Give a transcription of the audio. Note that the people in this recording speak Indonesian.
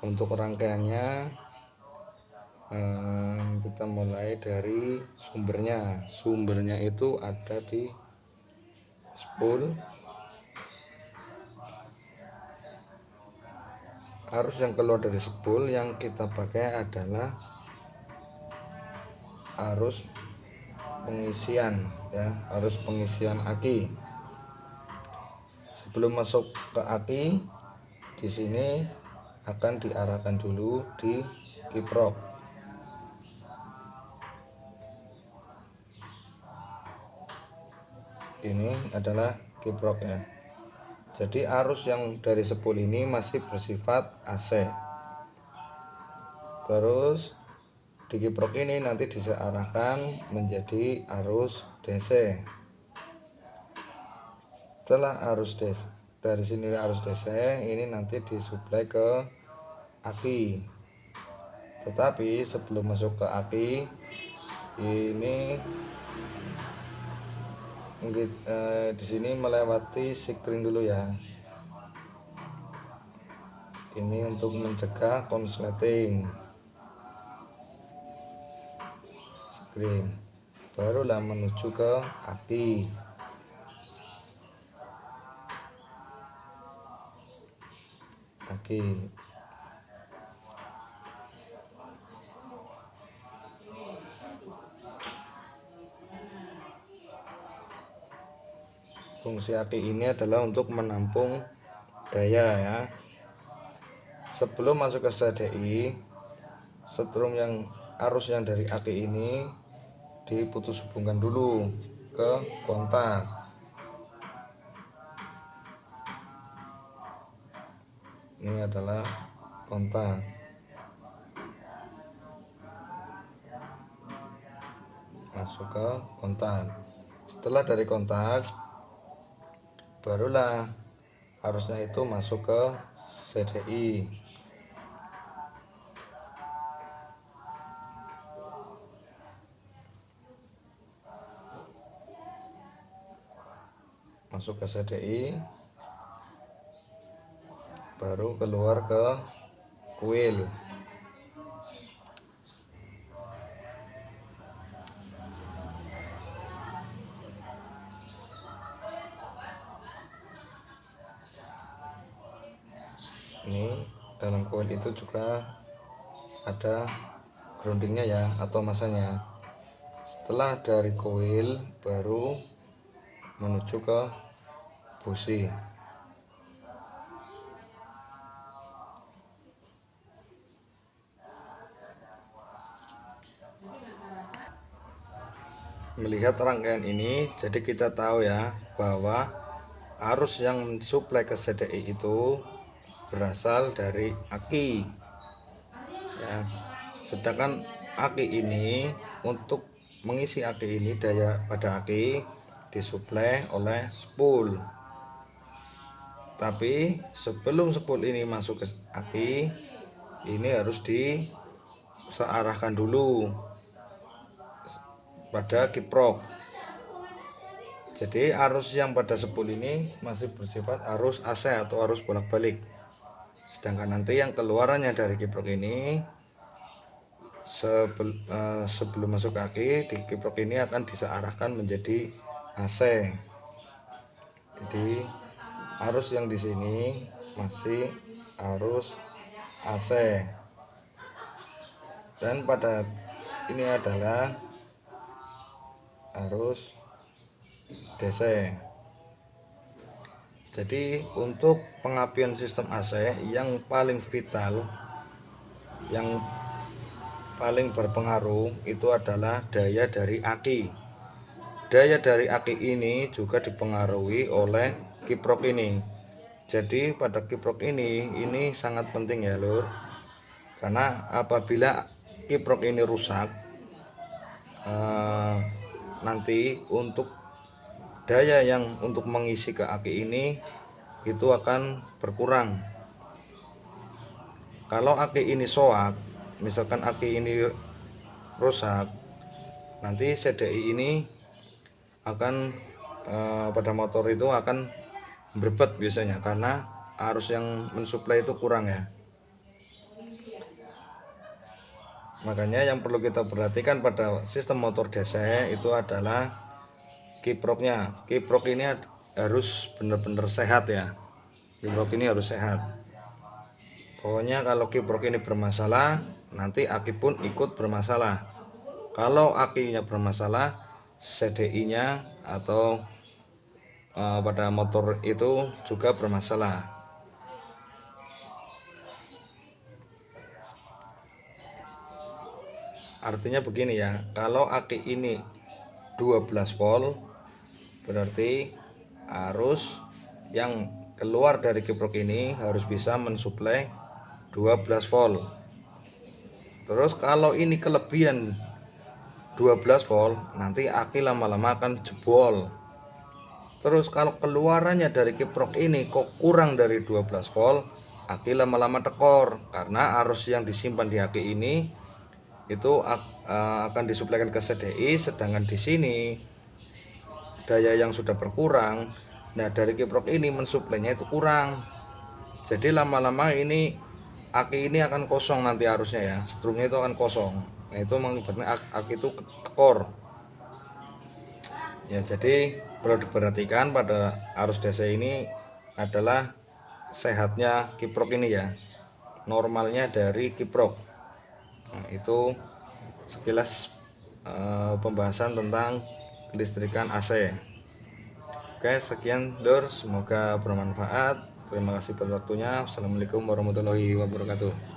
Untuk rangkaiannya kita mulai dari sumbernya itu ada di spool. Arus yang keluar dari spool yang kita pakai adalah arus pengisian ya, arus pengisian aki. Sebelum masuk ke aki, di sini akan diarahkan dulu di kiprok. Ini adalah kiprok ya. Jadi arus yang dari spool ini masih bersifat AC. Terus di kiprok ini nanti diarahkan menjadi arus DC. Setelah arus DC, dari sini arus DC ini nanti disuplai ke aki. Tetapi sebelum masuk ke aki ini di sini melewati sikring dulu ya. Ini untuk mencegah konsleting. Sikring. Barulah menuju ke aki. Fungsi aki ini adalah untuk menampung daya ya. Sebelum masuk ke CDI, setrum yang arus yang dari aki ini diputus hubungkan dulu ke kontak. Ini adalah kontak. Masuk ke kontak. Setelah dari kontak, barulah harusnya itu masuk ke CDI. Masuk ke CDI, baru keluar ke kuil. Ini dalam koil itu juga ada groundingnya ya, atau masanya. Setelah dari koil baru menuju ke busi. Melihat rangkaian ini, jadi kita tahu ya bahwa arus yang mensuplai ke CDI itu berasal dari aki ya. Sedangkan aki ini, untuk mengisi aki ini, daya pada aki disuplai oleh spool. Tapi sebelum spool ini masuk ke aki, ini harus disearahkan dulu pada kiprok. Jadi arus yang pada spool ini masih bersifat arus AC atau arus bolak-balik. Sedangkan nanti yang keluarannya dari kiprok ini sebelum masuk ke aki, di kiprok ini akan disearahkan menjadi AC. Jadi arus yang di sini masih arus AC. Dan pada ini adalah arus DC. Jadi untuk pengapian sistem AC yang paling vital, yang paling berpengaruh itu adalah daya dari aki. Daya dari aki ini juga dipengaruhi oleh kiprok ini. Jadi pada kiprok ini sangat penting ya lur. Karena apabila kiprok ini rusak, nanti untuk daya yang untuk mengisi ke aki ini itu akan berkurang. Kalau aki ini soak, misalkan aki ini rusak, nanti CDI ini akan pada motor itu akan berbet biasanya, karena arus yang mensuplai itu kurang ya. Makanya yang perlu kita perhatikan pada sistem motor DC itu adalah kiproknya. Kiprok ini harus benar-benar sehat ya. Kiprok ini harus sehat. Pokoknya kalau kiprok ini bermasalah, nanti aki pun ikut bermasalah. Kalau akinya bermasalah, CDI-nya atau pada motor itu juga bermasalah. Artinya begini ya, kalau aki ini 12 volt, berarti arus yang keluar dari kiprok ini harus bisa mensuplai 12 volt. Terus kalau ini kelebihan 12 volt, nanti aki lama-lama akan jebol. Terus kalau keluarannya dari kiprok ini kok kurang dari 12 volt, aki lama-lama tekor, karena arus yang disimpan di aki ini itu akan disuplaikan ke CDI, sedangkan di sini daya yang sudah berkurang. Nah, dari kiprok ini mensuplainya itu kurang. Jadi lama-lama ini aki ini akan kosong nanti arusnya ya, strumnya itu akan kosong. Nah, itu mengakibatkan aki itu tekor. Ya, jadi perlu diperhatikan pada arus DC ini adalah sehatnya kiprok ini ya. Normalnya dari kiprok. Nah, itu sekilas pembahasan tentang kelistrikan AC. Oke, sekian Dor, semoga bermanfaat. Terima kasih atas waktunya. Assalamualaikum warahmatullahi wabarakatuh.